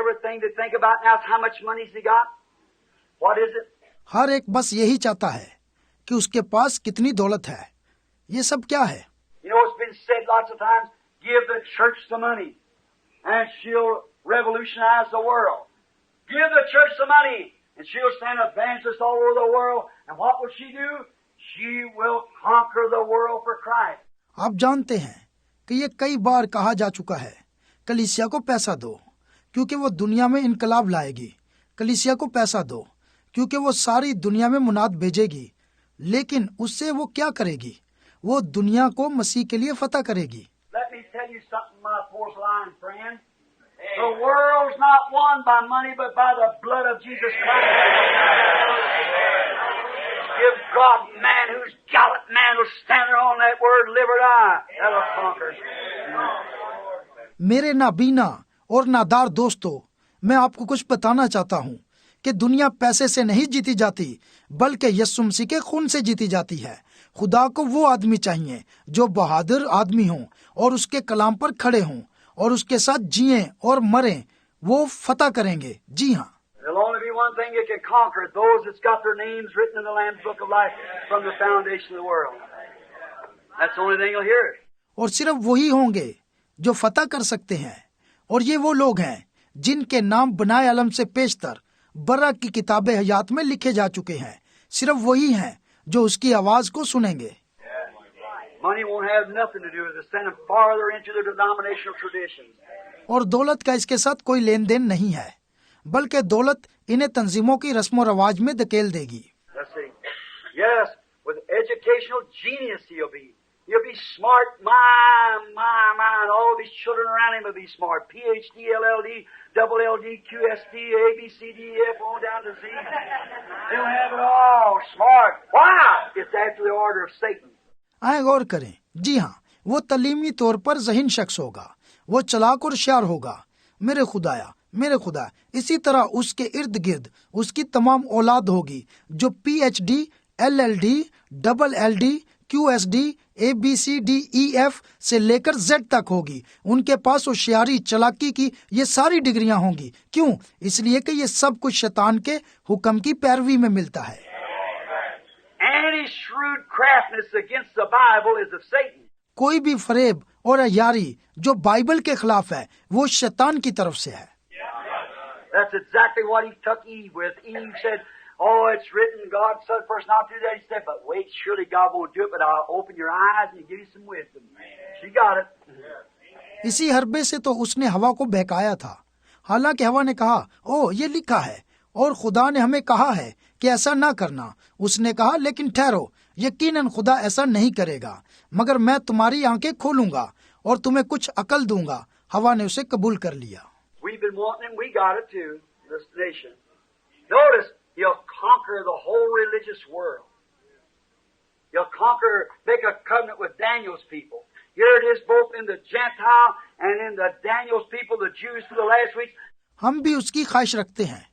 everything to think about now is how much money's he got? What is it? हर एक बस यही चाहता है कि उसके पास कितनी दौलत है। ये सब क्या है? You know, it's been said lots of times, give the church the money and she'll revolutionize the world. Give the church the money and she'll send evangelists all over the world. And what will she do? She will conquer the world for Christ. आप जानते हैं कि ये कई बार कहा जा चुका है, कलीसिया को पैसा दो क्योंकि वो दुनिया में इनकलाब लाएगी। कलीसिया को पैसा दो क्योंकि वो सारी दुनिया में मुनाद भेजेगी। लेकिन उससे वो क्या करेगी? वो दुनिया को मसीह के लिए फतह करेगी। Let me tell you something, my fourth line friend. The world's not won by money, but by the blood of Jesus Christ. Give God man who's gallant man will stand there on that word, live or die. That'll conquer. मेरे नाबीना और नादार दोस्तों, मैं आपको कुछ बताना चाहता हूँ कि दुनिया पैसे से नहीं जीती जाती, बल्कि यीशु मसीह के खून से जीती जाती है। खुदा को वो आदमी चाहिए जो बहादुर आदमी हो और उसके कलाम पर खड़े हों और उसके साथ जिएं और मरें। वो फतह करेंगे। जी हाँ, There'll only be one thing that can conquer it, those that's got their names written in the Lamb's Book of Life from the foundation of the world. That's the only thing you'll hear. और सिर्फ वही होंगे जो फतह कर सकते हैं, और ये वो लोग हैं जिनके नाम बनाए अलम से पेशतर बर्रा की किताबे हयात में लिखे जा चुके हैं। सिर्फ वही हैं जो उसकी आवाज को सुनेंगे। Money won't have nothing to do with it. Send them farther into their denominational traditions. और दौलत का इसके साथ कोई लेन देन नहीं है, बल्कि दौलत इन्हें तंजीमों की रस्म और रवाज में धकेल देगी। Let's see. Yes, with educational genius he'll be. He'll be smart. And all these children around him will be smart. PhD, LLD, double LD, QSD, ABCD, F on down to Z. He'll have it all. Smart. Wow! It's after the order of Satan. आए गौर करें। जी हाँ, वो तलीमी तौर पर ज़हीन शख्स होगा, वो चालाक और होशियार होगा। मेरे खुदा, इसी तरह उसके इर्द गिर्द उसकी तमाम औलाद होगी जो PhD, LLD, double LD, QSD, ABCDEF से लेकर Z तक होगी। उनके पास होशियारी, चालाकी की ये सारी डिग्रियां होंगी। क्यों? इसलिए कि ये सब कुछ शैतान के हुक्म की पैरवी में मिलता है। Any shrewd craftiness against the Bible is of Satan. कोई भी फरेब और अयारी जो बाइबल के खिलाफ है, वो शैतान की तरफ से है। That's exactly what he took Eve with. Eve said, "Oh, it's written, God said first not to do that." He said, "But wait, surely God won't do it, but I'll open your eyes and give you some wisdom." She got it. इसी हरबे से तो उसने हवा को बहकाया था। हालांकि हवा ने कहा, "ओ, ये लिखा है और खुदा ने हमें कहा है कि ऐसा ना करना।" उसने कहा, "लेकिन ठहरो, यकीनन खुदा ऐसा नहीं करेगा, मगर मैं तुम्हारी आंखें खोलूंगा और तुम्हें कुछ अकल दूंगा।" हवा ने उसे कबूल कर लिया। We've been wanting him. We got it too, this nation. Notice, he'll conquer the whole religious world. He'll conquer, make a covenant with Daniel's people. Here it is both in the Gentile and in the Daniel's people, the Jews for the last week. हम भी उसकी ख्वाहिश रखते हैं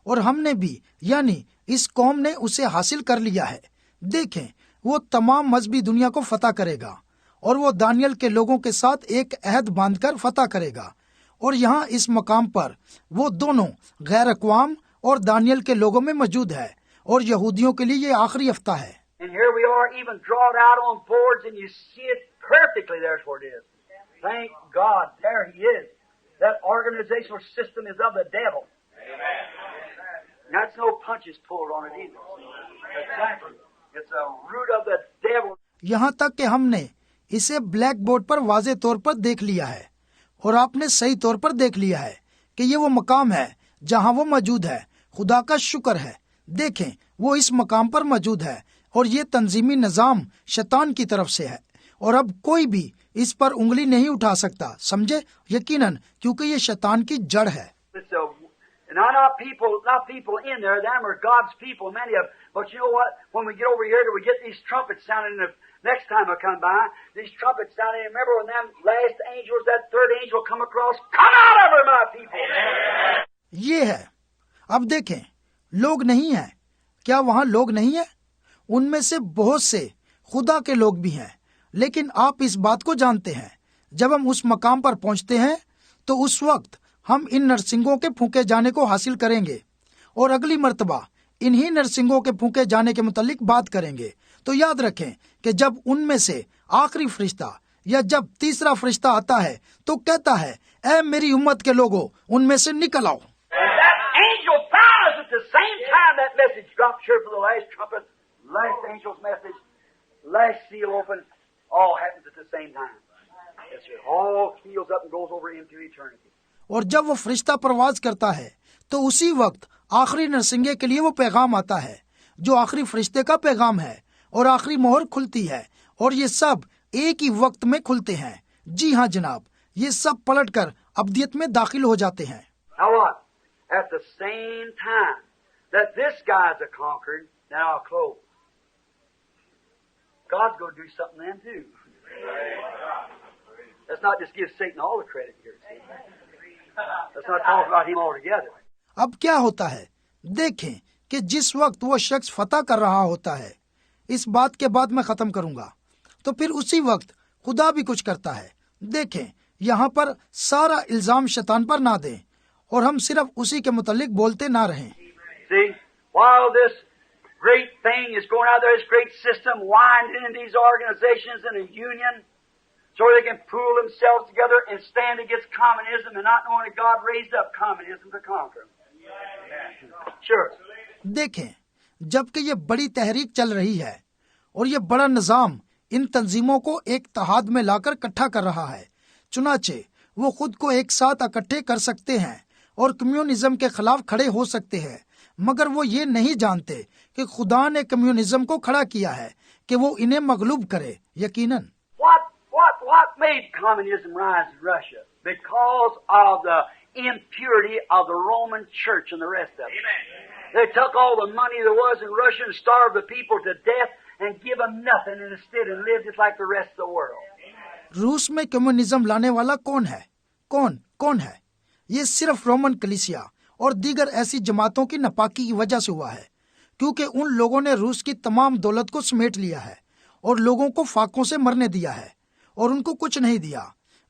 और हमने भी, यानी इस कौम ने उसे हासिल कर लिया है। देखें, वो तमाम मजहबी दुनिया को फतह करेगा और वो दानियल के लोगों के साथ एक अहद बांधकर फतह करेगा। और यहाँ इस मकाम पर वो दोनों गैर अक़वाम और दानियल के लोगों में मौजूद है, और यहूदियों के लिए ये आखिरी हफ्ता है। And here we are, even drawn out on boards, and you see it perfectly. There's where it is. Thank God, there he is. That organizational system is of the devil. That's no punches pulled on it either. Exactly. It's a root of the devil. यहाँ तक कि हमने इसे black board पर वाज़े तौर पर देख लिया है, और आपने सही तौर पर देख लिया है कि ये वो मकाम है जहाँ वो मौजूद है। खुदा का शुक्र है। देखें, वो इस मकाम पर मौजूद है, और ये तंजीमी निजाम शैतान की तरफ से है, और अब कोई भी इस पर उंगली नहीं उठा सकता। समझे? यकीनन, क्योंकि ये शैतान की जड़ है। Not people in there. Them are God's people, many of them. But you know what? When we get over here, we get these trumpets sounding. The next time I come by, these trumpets sounding. Remember when them last angels, that third angel, come across? Come out of her, my people. ये है। अब देखें, लोग नहीं हैं। क्या वहाँ लोग नहीं हैं? उनमें से बहुत से खुदा के लोग भी हैं। लेकिन आप इस बात को जानते हैं, जब हम उस मकाम पर पहुँचते हैं तो उस वक्त हम इन नरसिंगों के फूंके जाने को हासिल करेंगे और अगली मर्तबा इन्हीं नरसिंगों के फूंके जाने के मुतालिक बात करेंगे। तो याद रखें कि जब उनमें से आखिरी फरिश्ता या जब तीसरा फरिश्ता आता है तो कहता है, ऐ मेरी उम्मत के लोगों, उनमें से निकल आओ। Angel fires at the same time that message drops here for the last trumpet, last angel's message, last seal open, all happens at the same time. Yes, sir. All heals up and goes over into eternity. और जब वो फरिश्ता परवाज करता है तो उसी वक्त आखिरी नरसिंगे के लिए वो पैगाम आता है जो आखिरी फरिश्ते का पैगाम है, और आखिरी मोहर खुलती है और ये सब एक ही वक्त में खुलते हैं। जी हाँ जनाब, ये सब पलटकर अब्दियत में दाखिल हो जाते हैं। Now what? At the same time that this guy's a conquered, now I'll close. God's going to do something then too. Let's not just give Satan all the credit here. See? Let's not talk about him altogether. अब क्या होता है, देखें कि जिस वक्त वो शख्स फतह कर रहा होता है, इस बात के बाद मैं खत्म करूंगा, तो फिर उसी वक्त खुदा भी कुछ करता है। देखें, यहाँ पर सारा इल्जाम शैतान पर ना दें और हम सिर्फ उसी के मुतालिक बोलते ना रहें। See, while this great thing is going out there, this great system winding in these organizations in a union, so they can pool themselves together and stand against communism and not knowing that God raised up communism to conquer them. Sure. देखें, जबकि ये बड़ी तहरीक चल रही है और ये बड़ा निजाम इन तंजीमों को एक तहाद में लाकर इकट्ठा कर रहा है, चुनाचे वो खुद को एक साथ इकट्ठे कर सकते हैं और कम्युनिज्म के खिलाफ खड़े हो सकते हैं, मगर वो ये नहीं जानते कि खुदा ने कम्युनिज्म को खड़ा किया है कि वो इन्हें मगलूब करे। यकीनन What made communism rise in Russia? Because of the impurity of the Roman Church and the rest of it. They took all the money there was in Russia and starved the people to death and give them nothing instead and lived just like the rest of the world. रूस में communism लाने वाला कौन है? कौन है? ये सिर्फ रोमन कलीसिया और दीगर ऐसी जमातों की नापाकी की वजह से हुआ है, क्योंकि उन लोगों ने रूस की तमाम दौलत को समेट लिया है और लोगों को फाकों से मरने दिया है और उनको कुछ नहीं दिया,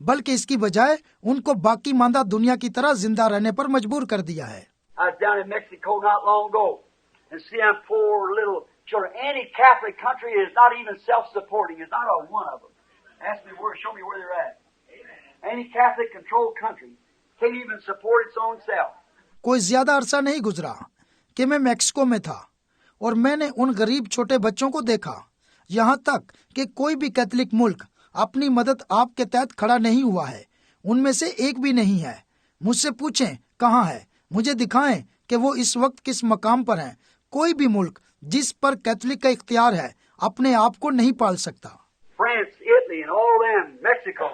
बल्कि इसकी बजाय उनको बाकी मांदा दुनिया की तरह जिंदा रहने पर मजबूर कर दिया है। I was down in Mexico not long ago and see them poor little children. Any Catholic country is not even self-supporting. It's not a one of them. Ask me where, show me where they're at. Any Catholic controlled country can't even support its own self. कोई ज्यादा अरसा नहीं गुजरा कि मैं Mexico में था और मैंने उन गरीब छोटे बच्चों को देखा, यहाँ तक कि कोई भी कैथोलिक मुल्क अपनी मदद आपके तहत खड़ा नहीं हुआ है, उनमें से एक भी नहीं है। मुझसे पूछें कहाँ है, मुझे दिखाएं कि वो इस वक्त किस मकाम पर हैं। कोई भी मुल्क जिस पर कैथोलिक का इख्तियार है अपने आप को नहीं पाल सकता। France, Italy, and all them, Mexico,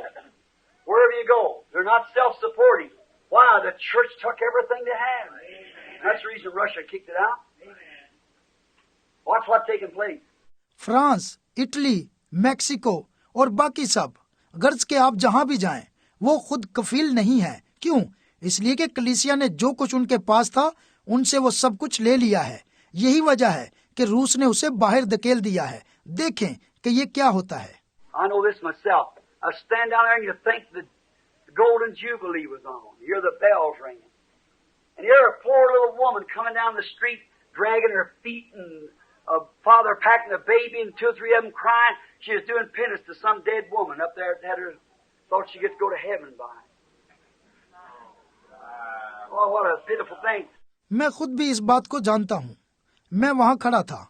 wherever you go, they're not self-supporting. Why? The church took everything they had. That's the reason Russia kicked it out. Watch what's taking place. France, Italy, Mexico और बाकी सब, गर्ज के आप जहां भी जाएं, वो खुद कफील नहीं है। क्यों? इसलिए कि कलीसिया ने जो कुछ उनके पास था उनसे वो सब कुछ ले लिया है। यही वजह है कि रूस ने उसे बाहर धकेल दिया है। देखें कि ये क्या होता है। I know this myself. I stand down there and you think the Golden Jubilee was on. You hear the bells ringing. And you hear a poor little woman coming down the street dragging her feet and a father packing a baby and 2 or 3 of them crying. She was doing penance to some dead woman up there that her thought she gets to go to heaven by. Oh, what a pitiful thing. मैं खुद भी इस बात को जानता हूँ। मैं वहाँ खड़ा था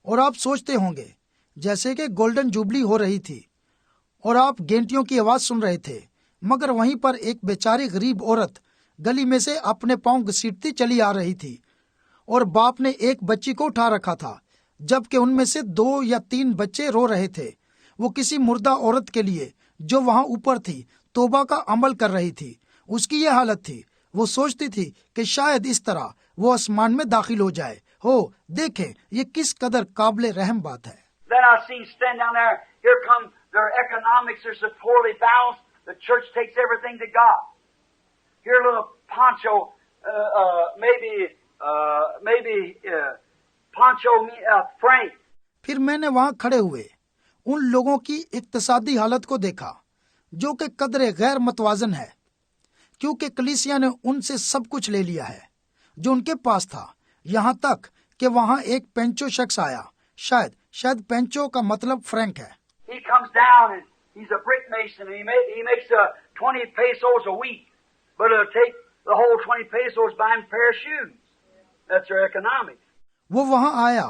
और आप सोचते होंगे जैसे कि गोल्डन जुबली हो रही थी और आप घंटियों की आवाज सुन रहे थे, मगर वहीं पर एक बेचारी गरीब औरत गली में से अपने पांव घसीटती चली आ रही थी और बाप ने एक बच्ची को उठा रखा था, जबकि उनमें से 2 या 3 बच्चे रो रहे थे। वो किसी मुर्दा औरत के लिए जो वहां ऊपर थी तौबा का अमल कर रही थी। उसकी ये हालत थी, वो सोचती थी कि शायद इस तरह वो आसमान में दाखिल हो जाए। हो देखें ये किस कदर काबिल रहम बात है। Then I see stand down there. Here come their economics are so poorly balanced. The church takes everything to God. Here little Pancho, Pancho Frank. फिर मैंने वहां खड़े हुए उन लोगों की इक्तिसादी हालत को देखा जो कि कदरे गैर मतवाजन है। क्योंकि कलीसिया ने उनसे सब कुछ ले लिया है जो उनके पास था, यहाँ तक कि वहाँ एक पेंचो शख्स आया। शायद पेंचो का मतलब फ्रैंक है। He comes down and he's a brick mason and he makes 20 pesos a week, but it'll take the whole 20 pesos buying a pair of shoes. That's their economics. वो वहाँ आया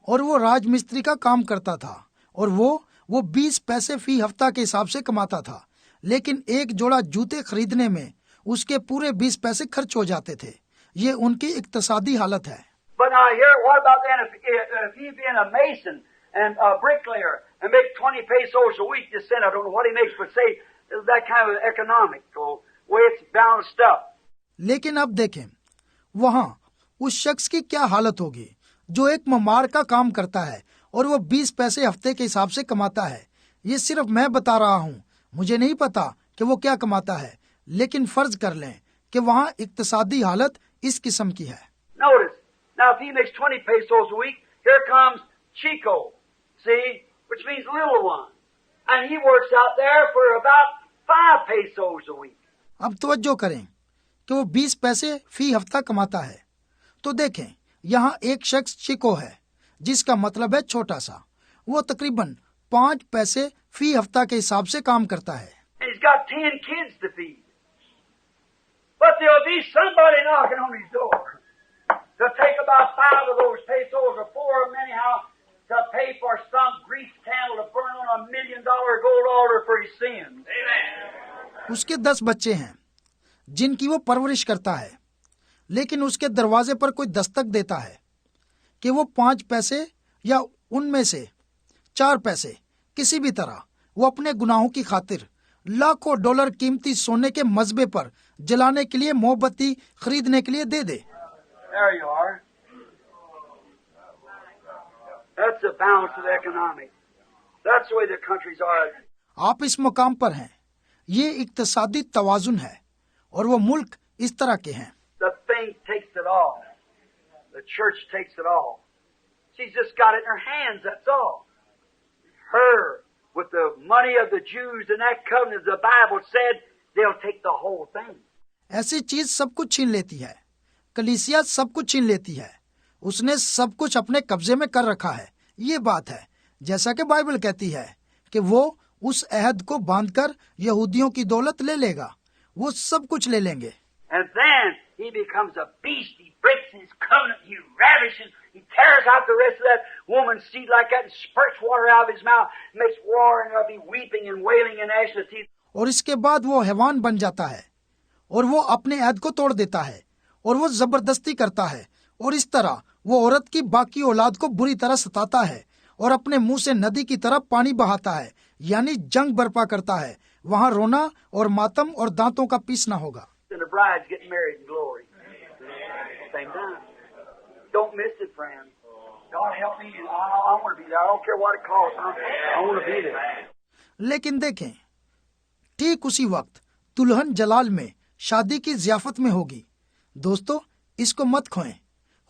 और वो राजमिस्त्री का काम करता था और वो 20 पैसे फी हफ्ता के हिसाब से कमाता था, लेकिन एक जोड़ा जूते खरीदने में उसके पूरे 20 पैसे खर्च हो जाते थे। ये उनकी इक्तिसादी हालत है। But now here, what about then if he being a mason and a bricklayer and make 20 pesos a week, just saying, I don't know what he makes, but say that kind of economical way it's balanced up. लेकिन अब देखें वहाँ उस शख्स की क्या हालत होगी जो एक ममार का काम करता है और वो 20 पैसे हफ्ते के हिसाब से कमाता है। ये सिर्फ मैं बता रहा हूँ, मुझे नहीं पता कि वो क्या कमाता है, लेकिन फर्ज कर लें कि वहाँ इक्तिसादी हालत इस किस्म की है। Notice, now if he makes 20 pesos a week, here comes Chico, see, which means little one, and he works out there for about 5 pesos a week. अब तवज्जो करें कि वो 20 पैसे फी हफ्ता कमाता है, तो देखें यहाँ एक शख्स चिको है जिसका मतलब है छोटा सा। वो तकरीबन 5 पैसे फी हफ्ता के हिसाब से काम करता है। And he's got 10 kids to feed. But there'll be somebody knocking on his door to take about 5 of those pesos or 4 of them anyhow to pay for some grease candle to burn on $1 million gold altar for his sins. Amen. उसके 10 बच्चे हैं जिनकी वो परवरिश करता है, लेकिन उसके दरवाजे पर कोई दस्तक देता है कि वो 5 पैसे या उनमें से 4 पैसे किसी भी तरह वो अपने गुनाहों की खातिर लाखों डॉलर कीमती सोने के मजबे पर जलाने के लिए मोमबत्ती खरीदने के लिए दे दे। There you are. That's the balance of the economic. That's the way the countries are. आप इस मुकाम पर हैं, ये इक्तिसादी तवाजुन है और वो मुल्क इस तरह के हैं। The thing takes it all. The church takes it all. She's just got it in her hands, that's all. Her, with the money of the Jews and that covenant, the Bible said, they'll take the whole thing. ऐसी चीज सब कुछ छीन लेती है, कलीसिया सब कुछ छीन लेती है, उसने सब कुछ अपने कब्जे में कर रखा है। ये बात है, जैसा कि बाइबल कहती है कि वो उस अहद को बांधकर यहूदियों की दौलत ले लेगा, वो सब कुछ ले लेंगे। And then he becomes a beast. He breaks his covenant. He ravishes. He tears out the rest of that woman's seed like that and spurts water out of his mouth. Makes war and there'll be weeping and wailing and gnashing of teeth. और इसके बाद वो हैवान बन जाता है और वो अपने अहद को तोड़ देता है और वो जबरदस्ती करता है और इस तरह वो औरत की बाकी औलाद को बुरी तरह सताता है और अपने मुंह से नदी की तरह पानी बहाता है, यानी जंग बर्पा करता है। वहाँ रोना और मातम और दांतों का पीसना होगा। And the bride's getting married in glory. Same time. Don't miss it, friend. God help me. I want to be there. I don't care what it costs. I want to be there. लेकिन देखें, ठीक उसी वक्त दुल्हन जलाल में शादी की ज़ियाफत में होगी। दोस्तों, इसको मत खोएं।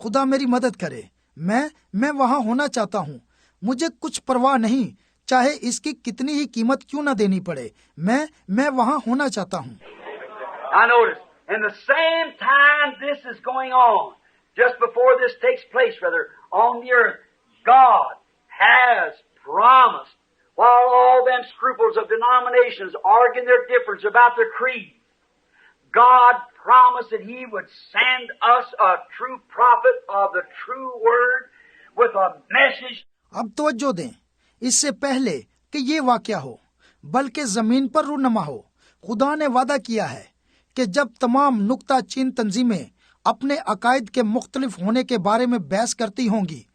खुदा मेरी मदद करे। मैं वहाँ होना चाहता हूँ। मुझे कुछ परवाह नहीं, चाहे इसकी कितनी ही कीमत क्यों न देनी पड़े। मैं वहाँ होना चाहता हूँ। I notice, in the same time this is going on, just before this takes place, rather, on the earth, God has promised, while all them scruples of denominations arguing their difference about their creed, God promised that He would send us a true prophet of the true word with a message. अब तवज्जो दें, इससे पहले कि ये वाक़या हो, बल्कि जमीन पर रूनमा हो, खुदा ने वादा किया है कि जब तमाम नुक्ता चीन तंजीमें अपने अकायद के मुख्तलिफ होने के बारे में बहस करती होंगी,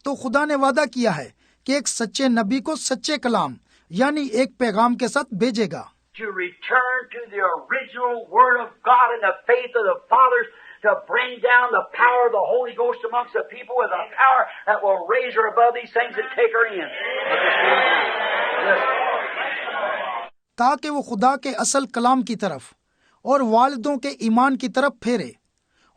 तो खुदा ने वादा किया है कि एक सच्चे नबी को सच्चे कलाम यानी एक पैगाम के साथ भेजेगा। To return to the original word of God and the faith of the fathers, to bring down the power of the Holy Ghost amongst the people with a power that will raise her above these things and take her in. ताकि वो खुदा के असल कलाम की तरफ और वालिदों के ईमान की तरफ फेरे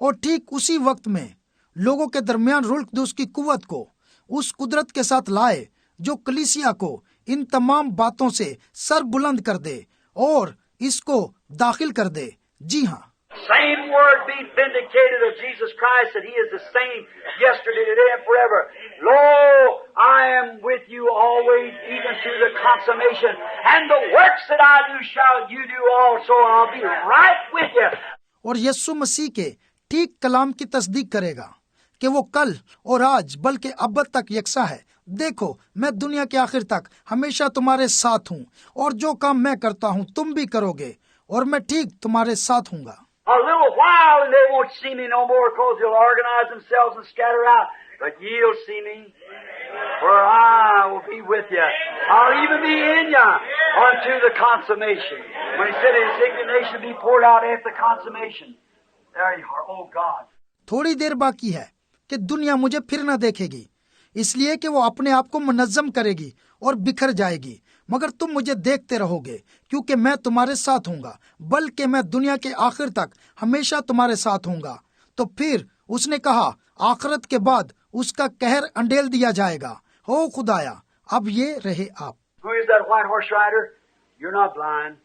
और ठीक उसी वक्त में लोगों के दरमियान रुल्क दुस की कुव्वत को उस कुदरत के साथ लाए जो कलीसिया को इन तमाम बातों से सर बुलंद कर दे और इसको दाखिल कर दे जी हाँ, Same word be vindicated of Jesus Christ that He is the same yesterday, today, and forever. Lo, I am with you always, even to the consummation. And the works that I do shall you do also. I'll be right with you. और यीशु मसीह के ठीक कलाम की तस्दीक करेगा कि वो कल और आज बल्कि अब तक यकसा है। देखो, मैं दुनिया के आखिर तक हमेशा तुम्हारे साथ हूँ, और जो काम मैं करता हूँ तुम भी करोगे, और मैं ठीक तुम्हारे साथ हूँगा। A little while and they won't see me no more because they'll organize themselves and scatter out. But ye'll see me, for I will be with you. I'll even be in you unto the consummation. When He said His indignation be poured out after consummation. There you are, oh God. थोड़ी देर बाकी है कि दुनिया मुझे फिर न देखेगी, इसलिए कि वो अपने आप को मुनज़्ज़म करेगी और बिखर जाएगी, मगर तुम मुझे देखते रहोगे क्योंकि मैं तुम्हारे साथ हूँगा, बल्कि मैं दुनिया के आखिर तक हमेशा तुम्हारे साथ हूँगा। तो फिर उसने कहा, आखिरत के बाद उसका कहर अंडेल दिया जाएगा। हो खुदाया, अब ये रहे आप। Who is that white horse rider? You're not blind.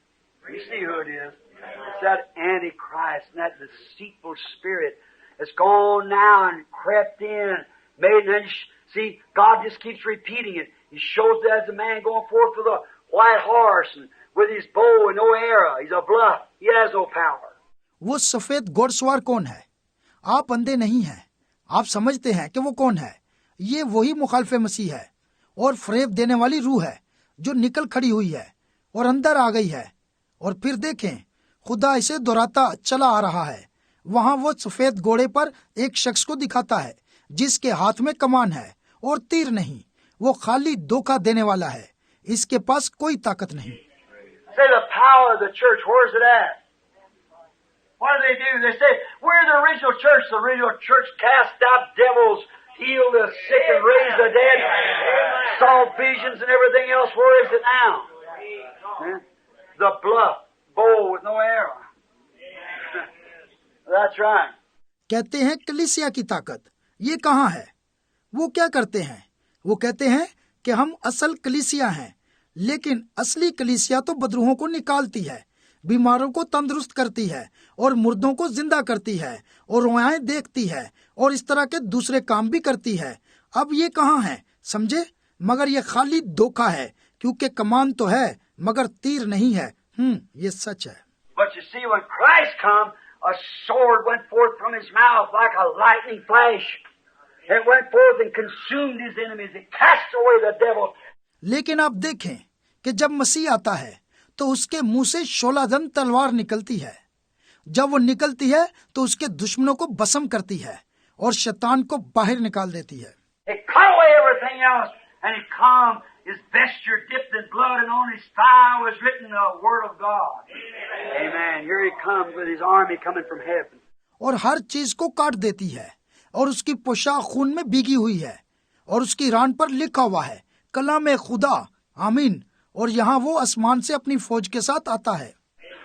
You see who it is. It's that Antichrist and that deceitful spirit that's gone now and crept in, made, and see, God just keeps repeating it. He shows that as a man going forth with a white horse and with his bow and no arrow. He's a bluff. He has no power. वो सफेद घोड़सवार कौन है? आप अंधे नहीं हैं। आप समझते हैं कि वो कौन है। ये वही मुखालिफ मसीह है और फरेब देने वाली रूह है जो निकल खड़ी हुई है और अंदर आ गई है। और फिर देखें, खुदा इसे दोहराता चला आ रहा है। वहाँ वो सफेद घोड़े पर एक शख्स को दिखाता है जिसके हाथ में कमान है और तीर नहीं। वो खाली धोखा देने वाला है। इसके पास कोई ताकत नहीं। Say the power of the church, where's it at? What do? They say, we're the original church. The original church cast out devils, healed the sick and raised the dead, saw visions and everything else. Where is it now? Huh? The bluff, bow with no arrow. That's right. कहते हैं कलीसिया की ताकत, ये कहाँ है? वो क्या करते हैं? वो कहते हैं कि हम असल कलीसिया हैं, लेकिन असली कलीसिया तो बदरूहों को निकालती है, बीमारों को तंदुरुस्त करती है और मुर्दों को जिंदा करती है और रोयाएं देखती है और इस तरह के दूसरे काम भी करती है। अब ये कहाँ है, समझे? मगर ये खाली धोखा है, क्योंकि कमान तो है मगर तीर नहीं है। ये सच है। But you see, when Christ come, a sword went forth from His mouth like a lightning flash. It went forth and consumed His enemies. It cast away the devil. लेकिन आप देखें कि जब मसीह आता है तो उसके मुंह से शोलादन तलवार निकलती है। जब वो निकलती है तो उसके दुश्मनों को भस्म करती है और शैतान को बाहर निकाल देती है। It cut away everything else, and He come, His vesture dipped in blood, and on His thigh was written the Word of God. Amen. Here He comes with His army coming from heaven. और हर चीज को काट देती है और उसकी पोशाक खून में भीगी हुई है और उसकी रान पर लिखा हुआ है कलाम खुदा, आमीन। और यहाँ वो आसमान से अपनी फौज के साथ आता है।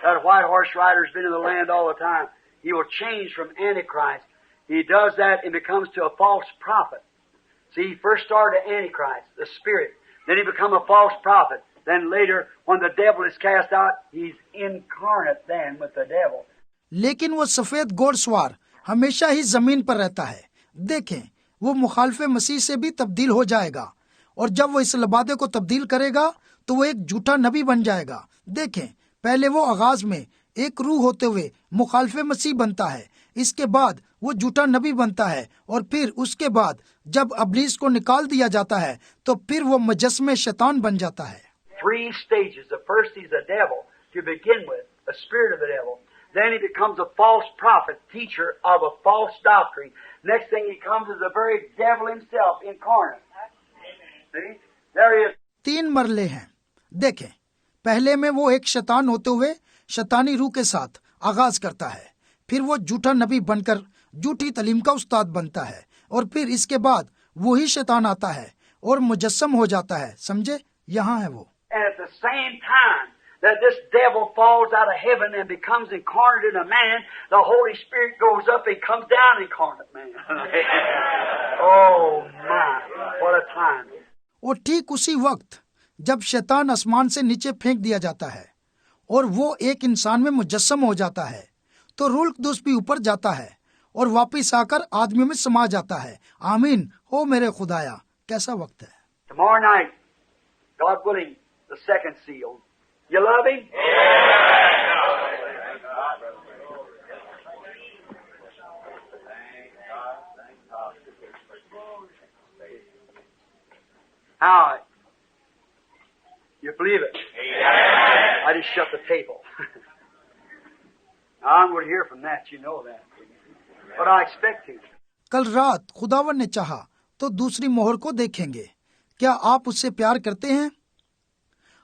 That white horse rider's been in the land all the time. He will change from Antichrist. He does that and becomes to a false prophet. See, he first started Antichrist, the spirit. Then he become a false prophet. Then later, when the devil is cast out, he's incarnate then with the devil. लेकिन वो सफेद घोड़सवार हमेशा ही जमीन पर रहता है। देखें, वो मुखालिफ मसीह से भी तब्दील हो जाएगा और जब वो इस लबादे को तब्दील करेगा तो वो एक झूठा नबी बन जाएगा। देखें, पहले वो आगाज में एक रूह होते हुए मुखालिफ मसीह बनता है, इसके बाद वो झूठा नबी बनता है और फिर उसके बाद जब अबलीस को निकाल दिया जाता है तो फिर वो मुजस्समे शैतान बन जाता है। 3 stages. The first he's the devil to begin with, the spirit of the devil. Then he becomes a false prophet, teacher of a false doctrine. Next thing he comes is the very devil himself incarnate. See? There he is. 3 मरले हैं। देखें, पहले में वो एक शैतान होते हुए शैतानी रूह के साथ आगाज करता है, फिर वो झूठा नबी बनकर झूठी तालीम का उस्ताद बनता है और फिर इसके बाद वही शैतान आता है और मुजस्सम हो जाता है। समझे? यहाँ है वो। And at the same time that this devil falls out of heaven and becomes incarnate in a man, the Holy Spirit goes up and comes down incarnate man. Oh my, what a time. और ठीक उसी वक्त जब शैतान आसमान से नीचे फेंक दिया जाता है और वो एक इंसान में मुजस्सम हो जाता है, तो रूह कुद्दूस भी ऊपर जाता है और वापिस आकर आदमियों में समा जाता है। आमीन। हो मेरे खुदाया, कैसा वक्त है। Tomorrow night, God willing, the second seal. You love Him? How? You believe it? I just shut the table. I'm going to hear from that, you know that. But I expect to. कल रात खुदावन ने चाहा तो दूसरी मोहर को देखेंगे। क्या आप उससे प्यार करते हैं?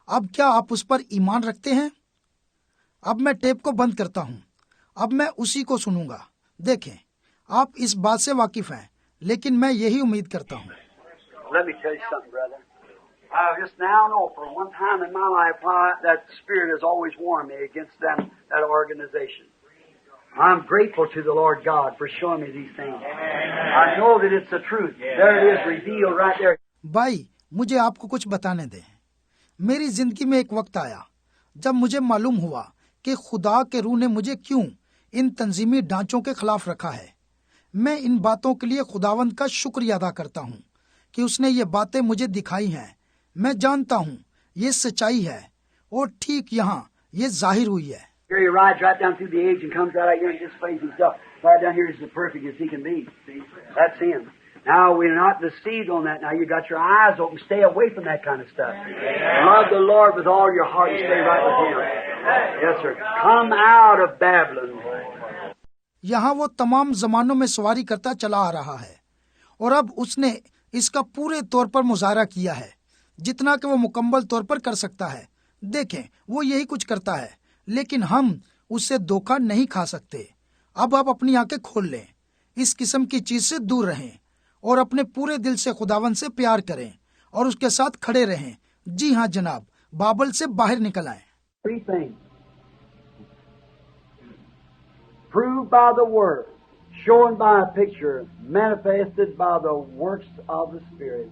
अब क्या आप उस पर ईमान रखते हैं? अब मैं टेप को बंद करता हूं। अब मैं उसी को सुनूंगा। देखें, आप इस बात से वाकिफ हैं, लेकिन मैं यही उम्मीद करता हूं। Let me tell you something, brother. I just now know for one time in my life why that spirit has always warned me against that organization. I'm grateful to the Lord God for showing me these things. I know that it's the truth. There it is revealed right there. भाई, मुझे आपको कुछ बताने दें। मेरी जिंदगी में एक वक्त आया जब मुझे मालूम हुआ कि खुदा के रूह ने मुझे क्यों इन तंजीमी ढांचों के खिलाफ रखा है। मैं इन बातों के लिए खुदावंद का शुक्रिया अदा करता हूँ कि उसने ये बातें मुझे दिखाई हैं। मैं जानता हूँ ये सच्चाई है और ठीक यहाँ ये जाहिर हुई है। Here he rides right down through the age and comes out here and displays himself. Right down here is as perfect as he can be. See? That's him. Now we're not deceived on that. Now you got your eyes open. Stay away from that kind of stuff. Love the Lord with all your heart and stay right with Him. Yes, sir. Come out of Babylon. यहाँ वो तमाम जमानों में सवारी करता चला आ रहा है और अब उसने इसका पूरे तौर पर मुजाहरा किया है, जितना कि वो मुकम्मल तौर पर कर सकता है। देखें, वो यही कुछ करता है, लेकिन हम उससे धोखा नहीं खा सकते। अब आप अपनी आंखें खोल लें, इस किस्म की चीज से दूर रहें और अपने पूरे दिल से खुदावन से प्यार करें और उसके साथ खड़े रहें। जी हाँ जनाब, बाबल से बाहर निकल आए। Three things. Proved by the Word, shown by a picture, manifested by the works of the Spirit,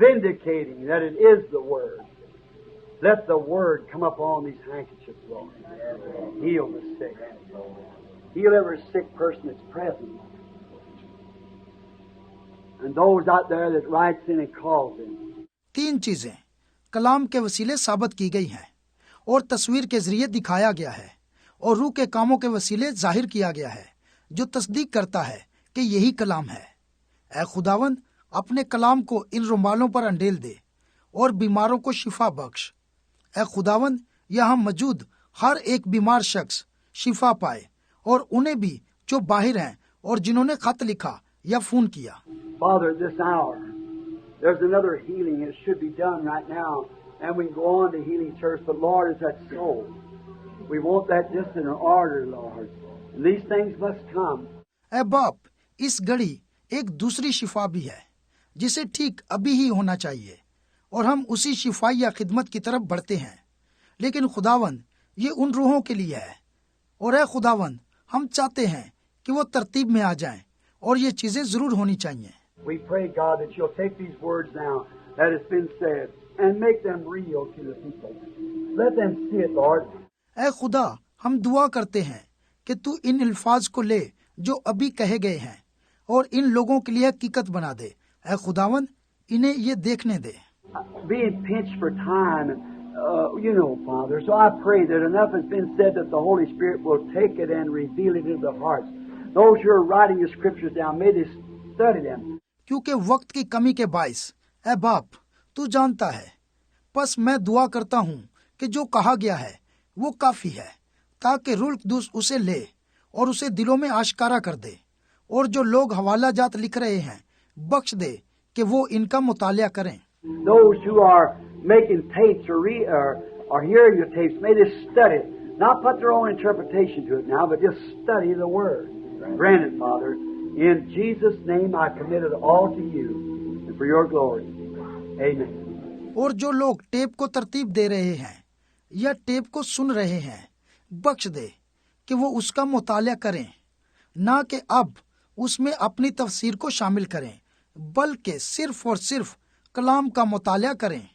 vindicating that it is the Word. Let the Word come upon these handkerchiefs, Lord. Heal the sick. Heal every sick person that's present. And those out there that writes in and calls in. तीन चीजें कलाम के वसीले साबित की गई हैं और तस्वीर के जरिए दिखाया गया है और रूह के कामों के वसीले जाहिर किया गया है, जो तस्दीक करता है कि यही कलाम है। ऐ खुदावंद, अपने कलाम को इन रुमालों पर अंडेल दे और बीमारों को शिफा बख्श। ऐ खुदावंद, यहाँ मौजूद हर एक बीमार शख्स शिफा पाए और उन्हें भी जो बाहर हैं और जिन्होंने खत लिखा या फोन किया। Father, at this hour, there's another healing that should be done right now, and we can go on to healing church, but Lord, is that soul. We want that just in our order, Lord. And these things must come. ऐ बाप, इस घड़ी एक दूसरी शिफा भी है जिसे ठीक अभी ही होना चाहिए और हम उसी शिफा या खिदमत की तरफ बढ़ते हैं। लेकिन खुदावंद, ये उन रूहों के लिए है और ऐ खुदावंद, हम चाहते हैं कि वो तरतीब में आ जाएं और ये चीजें जरूर होनी चाहिए। We pray, God, that you'll take these words now that has been said and make them real to the people. Let them see it, Lord. ऐ खुदा, हम दुआ करते हैं कि तू इन अल्फाज को ले जो अभी कहे गए हैं और इन लोगों के लिए हकीकत बना दे। ऐ खुदावंद, इन्हें ये देखने दे। Being pinched for time, Father, so I pray that enough has been said that the Holy Spirit will take it and reveal it into the hearts. Those who are writing the scriptures down, may they study them. क्योंकि वक्त की कमी के बायस, ऐ बाप, तू जानता है, बस मैं दुआ करता हूँ कि जो कहा गया है वो काफी है, ताकि रूह कुद्दूस उसे ले और उसे दिलों में आश्कारा कर दे, और जो लोग हवाला जात लिख रहे हैं बख्श दे कि वो इनका मुतालिया करें। Those who are making tapes or hearing the tapes, may they study it, not put their own interpretation to it now, but just study the Word. Grant it, Father. In Jesus' name I commit it all to you and for your glory. Amen. और जो लोग tape को तरतीब दे रहे हैं या tape को सुन रहे हैं, बख्श दे कि वो उसका मुतालिया करें, ना कि अब उसमें अपनी तफसीर को शामिल करें, बल्कि सिर्फ और सिर्फ कलाम का मुतालिया करें।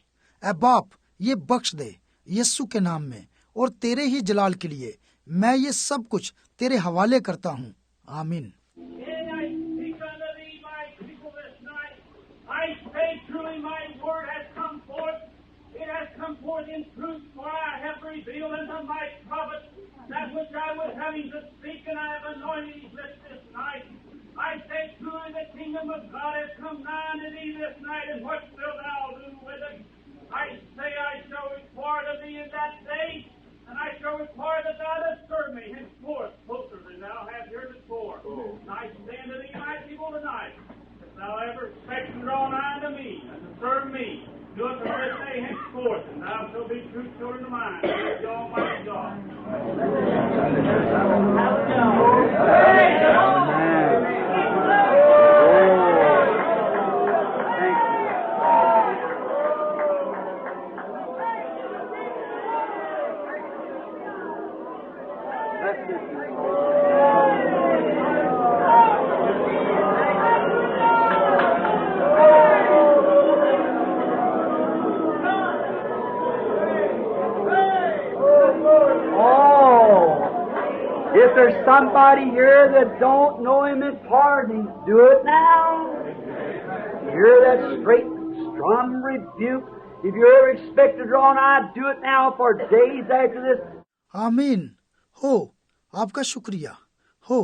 ऐ बाप, ये बख्श दे यीशु के नाम में और तेरे ही जलाल के लिए। मैं ये सब कुछ तेरे हवाले करता हूँ। आमीन। And I speak unto thee, my people, this night. I say truly my word has come forth. It has come forth in truth, for I have revealed unto my prophets that which I was having to speak, and I have anointed his lips this night. I say truly the kingdom of God has come nigh unto thee this night, and what wilt thou do with it? I say I shall require of thee in that day, and I shall require that thou dost serve me henceforth closer than thou hast heretofore. And I say unto thee, my people, tonight, if thou ever expect to draw nigh unto me, and to serve me, do it from this day henceforth, and thou shalt be true children of mine, saith the Almighty God. If there's somebody here that don't know Him in pardon, do it now. Hear that straight, strong rebuke. If you ever expect to draw nigh, do it now for days after this. आमीन हो। आपका शुक्रिया हो।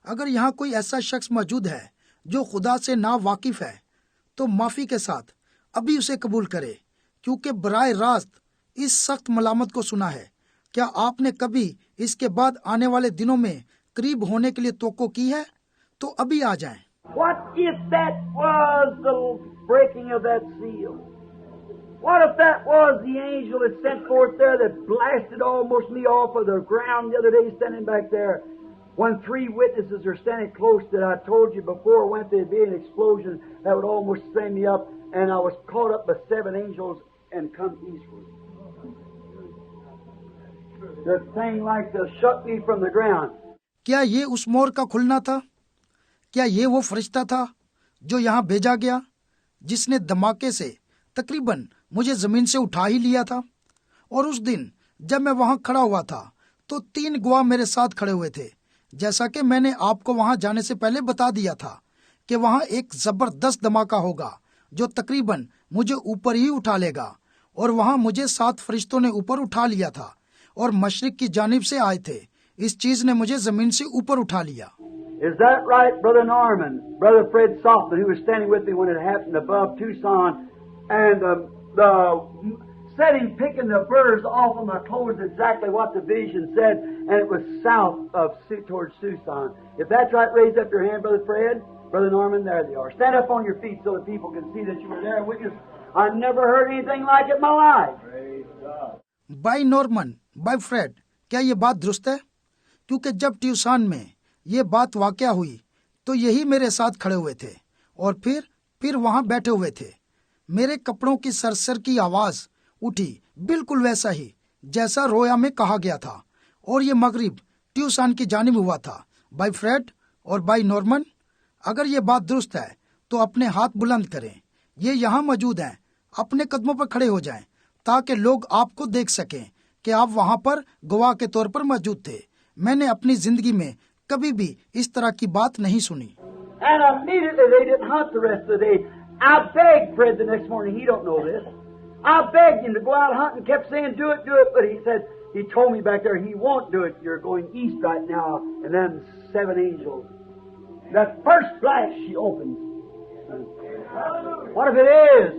अगर यहाँ कोई ऐसा शख्स मौजूद है जो खुदा से ना वाकिफ है, तो माफी के साथ अभी उसे कबूल करे, क्योंकि बराह रास्त इस सख्त मलामत को सुना है। क्या आपने कभी इसके बाद आने वाले दिनों में करीब होने के लिए तोको की है? तो अभी आ जाएं। What if that was the breaking of that seal? What if that was the angel that sent forth there that blasted almost me off of the ground the other day standing back there? When 3 witnesses are standing close that I told you before went there'd be an explosion that would almost send me up, and I was caught up by 7 angels and come eastward. The thing like to shut me from the ground. क्या ये उस मोर का खुलना था? क्या ये वो फरिश्ता था जो यहाँ भेजा गया, जिसने धमाके से तकरीबन मुझे जमीन से उठा ही लिया था? और उस दिन जब मैं वहां खड़ा हुआ था तो 3 गवाह मेरे साथ खड़े हुए थे, जैसा कि मैंने आपको वहां जाने से पहले बता दिया था कि वहां एक जबरदस्त धमाका होगा जो तकरीबन मुझे ऊपर ही उठा लेगा। और वहां मुझे 7 फरिश्तों ने ऊपर उठा लिया था और मशरिक की जानिब से आए थे। इस चीज ने मुझे जमीन से ऊपर उठा लिया। Is that right, Brother Norman? Brother Fred Softman, who was standing with me when it happened above Tucson, and the setting picking the birds off of my clothes, exactly what the vision said, and it was south of towards Tucson. If that's right, raise up your hand, Brother Fred. Brother Norman, there they are. Stand up on your feet so that people can see that you were there with us. I never heard anything like it in my life. Praise God. Bye Norman, bye Fred, क्या ये बात दुरुस्त है? क्योंकि जब Tucson में ये बात वाकया हुई तो यही मेरे साथ खड़े हुए थे और फिर वहां बैठे हुए थे। मेरे कपड़ों की सरसर की आवाज उठी, बिल्कुल वैसा ही जैसा रोया में कहा गया था, और ये मगरिब ट्यूसान की जानिब हुआ था। बाय फ्रेड और बाय नॉर्मन, अगर ये बात दुरुस्त है तो अपने हाथ बुलंद करें। ये यहाँ मौजूद हैं। अपने कदमों पर खड़े हो जाएं ताकि लोग आपको देख सकें कि आप वहां पर गवाह के तौर पर मौजूद थे। मैंने अपनी जिंदगी में कभी भी इस तरह की बात नहीं सुनी। And immediately they didn't hunt the rest of the day. I begged Fred the next morning, he don't know this. I begged him to go out hunting, kept saying, do it, but he said, he told me back there, he won't do it. You're going east right now, and then 7 angels. That first blast she opens. What if it is?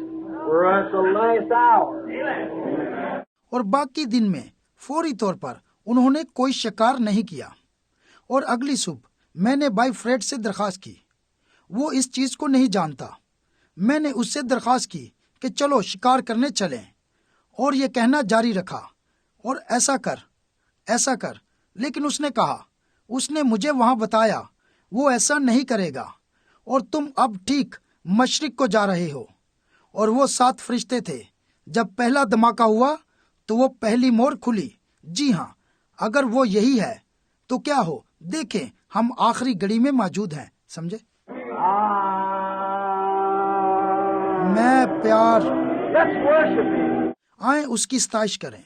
We're at the last hour. और बाकी दिन में फौरी तौर पर उन्होंने कोई शिकार नहीं किया, और अगली सुबह मैंने बाय फ्रेड से दरखास्त की। वो इस चीज को नहीं जानता। मैंने उससे दरखास्त की कि चलो शिकार करने चलें, और ये कहना जारी रखा, और ऐसा कर, लेकिन उसने कहा, उसने मुझे वहां बताया वो ऐसा नहीं करेगा, और तुम अब ठीक मशरिक को जा रहे हो। और वो 7 फरिश्ते थे। जब पहला धमाका हुआ तो वो पहली मोर खुली। जी हाँ, अगर वो यही है तो क्या हो, देखें हम आखिरी घड़ी में मौजूद हैं। समझे? मैं प्यार, आए उसकी सताइश करें।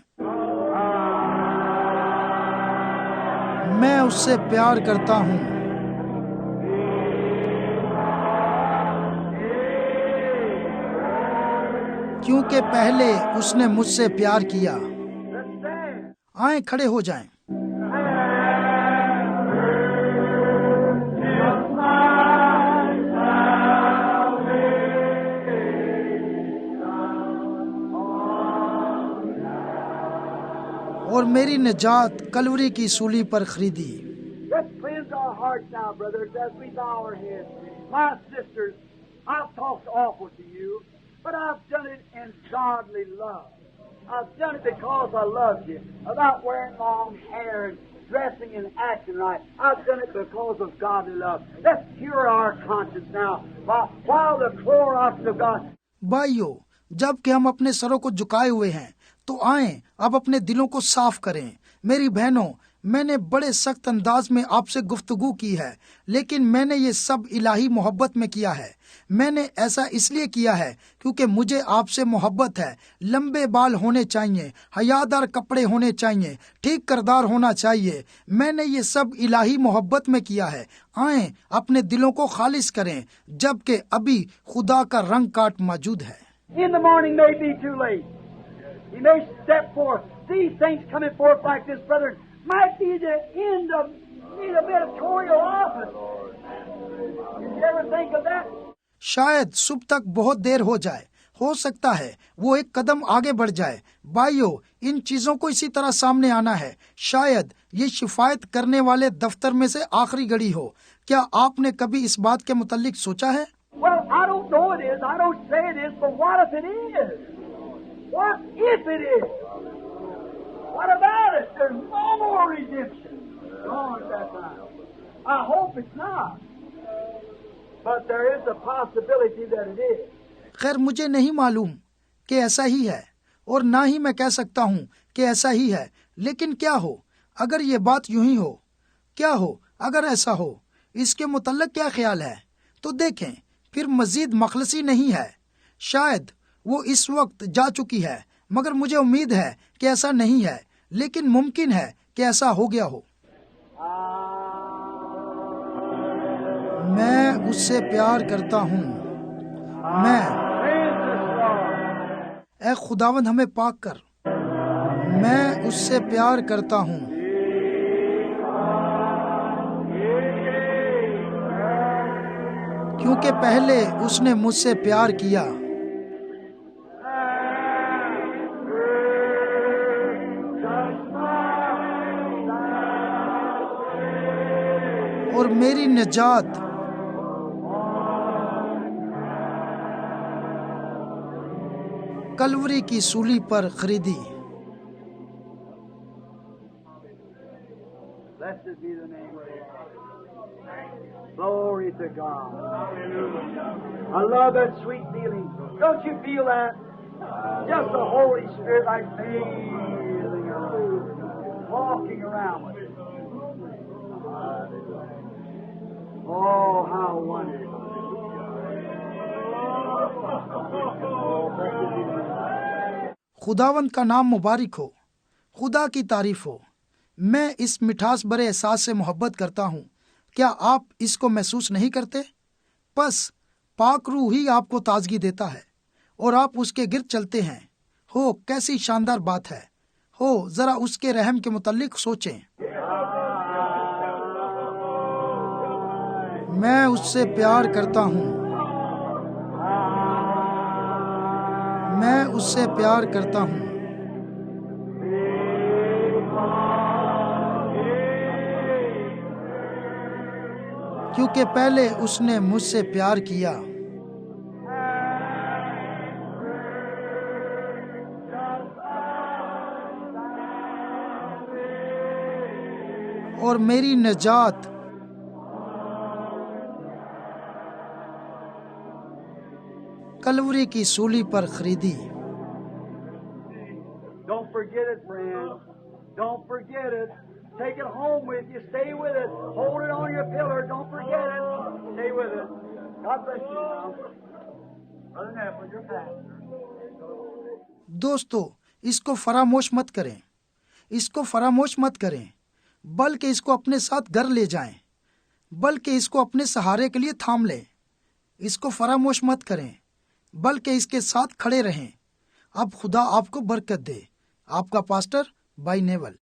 मैं उससे प्यार करता हूँ क्योंकि पहले उसने मुझसे प्यार किया। आए खड़े हो जाएं। और मेरी निजात कलवरी की सूली पर खरीदी। Let's cleanse our hearts now, brothers, as we bow our heads. My sisters, I've talked awful to you, but I've done it in godly love. I've done it because I loved you. About wearing long hair and dressing and acting right. I've done it because of godly love. Let's cure our conscience now while the Clorox of God. भाइयों, जब कि हम अपने सरों को झुकाए हुए हैं, तो आएं अब अपने दिलों को साफ करें। मेरी बहनों, मैंने बड़े सख्त अंदाज में आपसे गुफ्तगू की है, लेकिन मैंने ये सब इलाही मोहब्बत में किया है। मैंने ऐसा इसलिए किया है क्योंकि मुझे आपसे मोहब्बत है। लंबे बाल होने चाहिए, हयादार कपड़े होने चाहिए, ठीक करदार होना चाहिए। मैंने ये सब इलाही मोहब्बत में किया है। आएं अपने दिलों को खालिस करें, जबकि अभी खुदा का रंग काट मौजूद है। In the morning may be too late. He may step forth. These things coming forth like this, brethren, might be the end of the editorial office. Did you ever think of that? शायद सुबह तक बहुत देर हो जाए। हो सकता है वो एक कदम आगे बढ़ जाए। भाइयों, इन चीजों को इसी तरह सामने आना है। शायद ये शिफायत करने वाले दफ्तर में से आखिरी घड़ी हो। क्या आपने कभी इस बात के मुतालिक सोचा है? Well, I don't know it is. I don't say it is, but what if it is? What if it is? What about it? There's no more redemption. Gone at that time. I hope it's not. But there is a possibility that it is. खैर, मुझे नहीं मालूम कि ऐसा ही है, और ना ही मैं कह सकता हूँ कि ऐसा ही है। लेकिन क्या हो अगर ये बात यूं ही हो? क्या हो अगर ऐसा हो? इसके मुतल्लिक क्या ख्याल है? तो देखें, फिर मजीद मखलसी नहीं है। शायद वो इस वक्त जा चुकी है, मगर मुझे उम्मीद है कि ऐसा नहीं है। लेकिन मुमकिन है कि ऐसा हो गया हो। मैं उससे प्यार करता हूँ। ऐ खुदावंद हमें पाक कर। मैं उससे प्यार करता हूँ। क्योंकि पहले उसने मुझसे प्यार किया। और मेरी निजात कलवरी की सूली पर खरीदी। Blessed be the name of God. Glory to God. I love that sweet feeling. Don't you feel that? Just the Holy Spirit like sailing around, walking around with it. Oh, how wonderful. खुदावंद का नाम मुबारक हो। खुदा की तारीफ हो। मैं इस मिठास भरे एहसास से मोहब्बत करता हूँ। क्या आप इसको महसूस नहीं करते? बस पाक रूह ही आपको ताजगी देता है और आप उसके गिर्द चलते हैं। हो, कैसी शानदार बात है। हो, जरा उसके रहम के मुतालिक सोचें। मैं उससे प्यार करता हूँ। मैं उससे प्यार करता हूँ। क्योंकि पहले उसने मुझसे प्यार किया। और मेरी निजात कलवरी की सूली पर खरीदी। Don't forget it, friends. Don't forget it. Take it home with you. Stay with it. Hold it on your pillar. Don't forget it. Stay with it. God bless you now. Brother Neville, your pastor. दोस्तों, इसको फरामोश मत करें। इसको फरामोश मत करें। बल्कि इसको अपने साथ घर ले जाएं, बल्कि इसको अपने सहारे के लिए थाम लें। इसको फरामोश मत करें, बल्कि इसके साथ खड़े रहें। अब खुदा आपको बरकत दे। आपका पास्टर भाई नेवल।